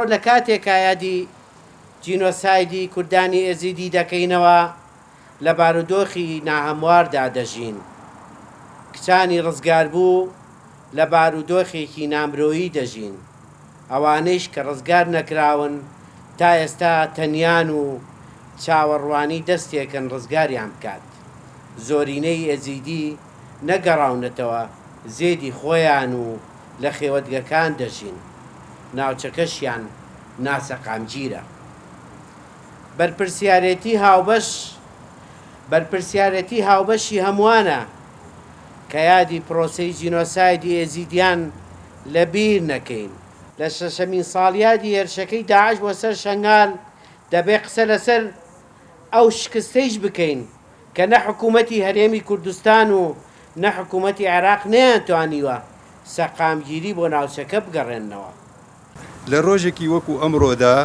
ئەمڕۆ لە کاتێکا یادی جینۆسایدی کوردانی ئێزیدی دەکەینەوە لە بارودۆخی ناهەمواردا دەژین. کچانی ڕزگار بوو لە بارودۆخێکی نامرۆیی دەژین، ئەوانەیش کە ڕزگار نەکراون تا ئێستا تەنیان و چاوەڕوانی دەستێکن ڕزگاریان بکات. زۆرینەی ئێزیدی نەگەڕاونەتەوە زێدی خۆیان و لە خێوەتگەکان دەژین، ناوچەکەشیان ناسەقامگیرە. بەرپرسیارەتی هاوبەشی هەمووانە کە یادی پرۆسەی جینۆسایدی ئێزیدیان لە بیر نەکەین. لە شەشەمین ساڵیادی هێرشەکەی داعش بۆ سەر شەنگال دەبێ قسە لەسەر ئەو شکستەیش بکەین کە نە حکوومەتی هەرێمی کوردستان و نە حکوومەتی عێراق نەیانتوانیوە سەقامگیری بۆ ناوچەکە بگەڕێنەوە. لە ڕۆژێکی وەکو ئەمڕۆدا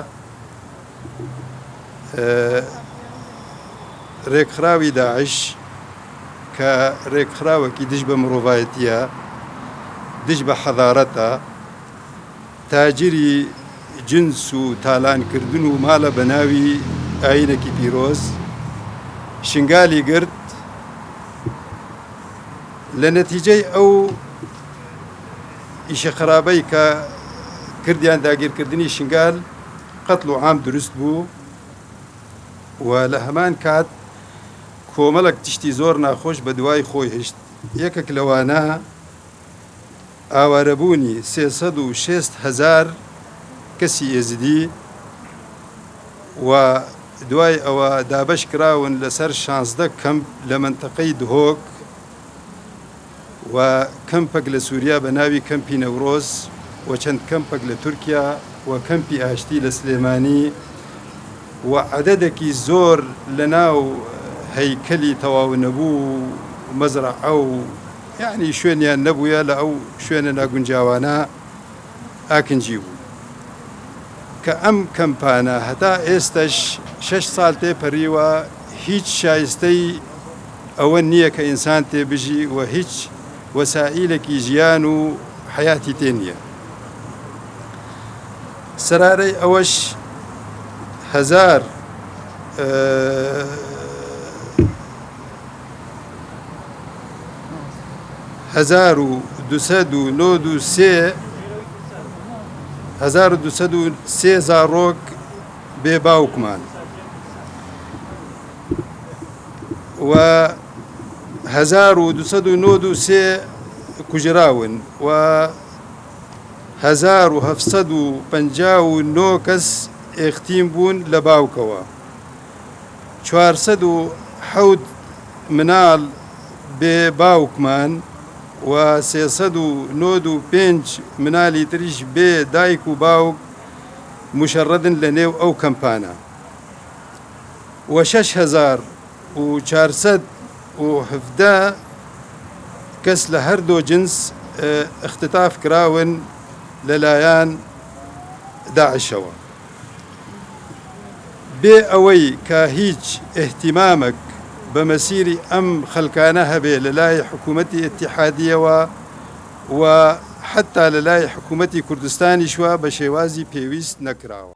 ڕێکخراوی داعش کە ڕێکخراوەکی دژ بە مرۆڤایەتیە، دژ بە حەضارەتە، تاجری جنس و تالانکردن و ماڵە بە ناوی ئاینێکی پیرۆز شنگالی گرت. لە نەتیجەی ئەو ئیشە خراپەی کە کردیان داگیرکردنی شنگال قەتڵ و عام دروست بوو و لە هەمان کات کۆمەڵک تشتی زۆر ناخۆش بە دوای خۆی هشت. یەکێک لەوانە ئاوارەبوونی 360,000 کەسی ئێزیدی و دوای ئەوە دابەش کراون لەسەر 16 کەمپ لە منتەقەی دهۆک و کەمپێک لە سووریا بە ناوی کەمپی نەورۆز و چەند کەمپێک لە تورکیا و کەمپی ئاشتی لە سلێمانی و عەدەدێکی زۆر لە ناو هەیکەلی تەواو نەبوو مەزرعە و یعنی شوێنیان نەبووە لە ئەو شوێنە ناگونجاوانە ئاکنجی بوو کە ئەم کەمپانە هەتا ئێستش 6 ساڵ تێپەڕیوە هیچ شایستەی ئەوە نییە کە ئینسان تێبژی و هیچ وەسائیلێکی ژیان و حیاتی تێ نییە. سەرارەی ئەوەش 1293 زارۆک بێ باوکمان و 1293 کوژراون و 1759 کەس ئێختیم بوون لە باوکەوە، 407 مناڵ بێ باوکمان و 395 مناڵی تریش بێ دایک و باوک مشەڕەدن لە نێو ئەو کەمپانە و 6417 کەس لە هەردوو جنس اختتاف کراون لەلایەن داعشەوە. بێ ئەوەی کە هیچ ئێحتیمامێک بە مەسیری ئەم خەڵکانە هەبێ لە لای حکوومەتی ئیتیحادیەوە و حتا لە لای حکوومەتی کوردستانیشوە بە شێوازی پێویست نەکراوە.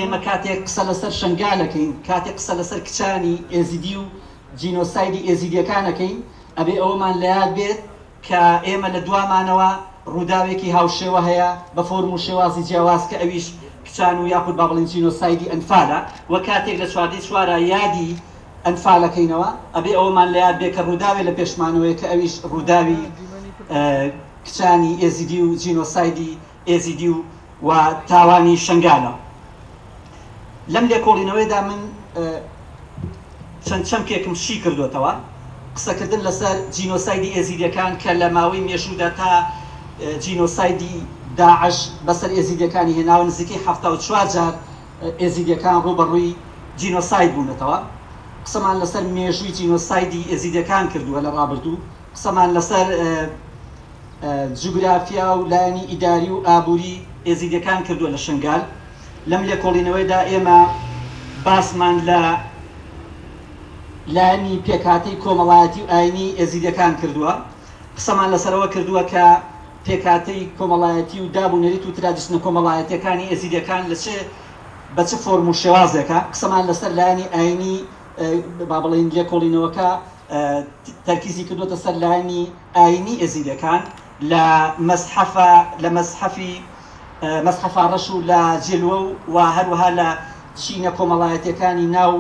ئێمە کاتێک قسە لەسەر شنگالەکەین، کاتێک قسە لەسەر کچانی ئێزیدی و جینۆسایدی ئێزیدیەکانەکەین، ئەبێ ئەوەمان لە یاد بێت کە ئێمە لە دوامانەوە ڕووداوێکی هاوشێوە هەیە بە فۆرم و شێوازی جیاواز کە ئەویش کچان و یاخود با بڵێن جینۆسایدی ئەنفالە و کاتێک لە چواردەی چوارە یادی ئەنفالەکەینەوە ئەبێ ئەوەمان لە یاد بێت کە ڕووداوێ لە پێشمانەوەی کە ئەویش ڕووداوی کچانی ئێزیدی و جینۆسایدی ئێزیدی و تاوانی شنگالە. لەم لێکۆڵینەوەیدا من چەند چەمکێکم شی کردوێتەوە قسەکردن لەسەر جینۆسایدی ئێزیدیەکان کە لە ماوەی مێژوودا تا جینۆسایدی داعش بەسەر ئێزیدیەکانی هێناوە نزیکەی 74 جار ئێزیدیەکان ڕوبەڕووی جینۆساید بوونەتەوە. قسەمان لەسەر مێژووی جینۆسایدی ئێزیدیەکان کردووە لە ڕابردوو، قسەمان لەسەر جوگرافیا و لایەنی ئیداری و ئابووری ئێزیدیەکان کردووە لە شنگال. لەم لێکۆڵینەوەیدا ئێمە باسمان لە لایەنی پێکهاتەی کۆمەڵایەتی و ئاینی ئێزیدیەکان کردووە. قسەمان لەسەرەوە کردووە کە پێکهاتەی کۆمەڵایەتی و دابوونەریت و ترادیشنە کۆمەڵایەتیەکانی ئێزیدیەکان بە چه فۆرم و شێوازێکە. قسەمان لەسەر لایەنی ئاینی با بڵێن لێکۆڵینەوەکە تەرکیزی کردووەتە سەر لایەنی ئاینی ئێزیدیەکان لە مەسحەفا ڕەش و لە جێلوە و هەروەها لە چینە کۆمەڵایەتیەکانی ناو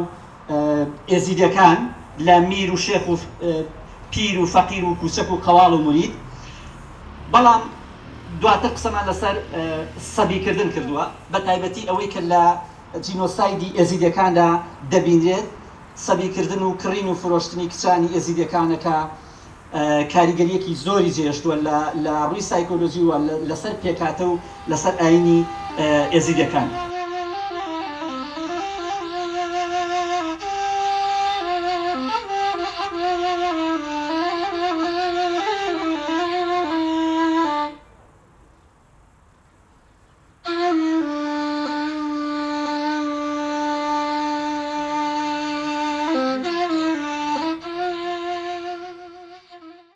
ئێزیدیەکان لە میر و شێخ و پیر و فەقیر و کوچەک و قەواڵ و مرید. بەڵام دواتر قسەمان لەسەر سەبیکردن کردووە، بە تایبەتی ئەوەی کە لە جینۆسایدی ئێزیدیەکاندا دەبینرێت، سەبیکردن و کڕین و فرۆشتنی کچانی ئێزیدیەکانەکە کاریگەریەکی زۆری جێشتووە لە ڕووی سایکۆلۆژی و لەسەر پێکاتە و لەسەر ئاینی ئێزیدیەکان.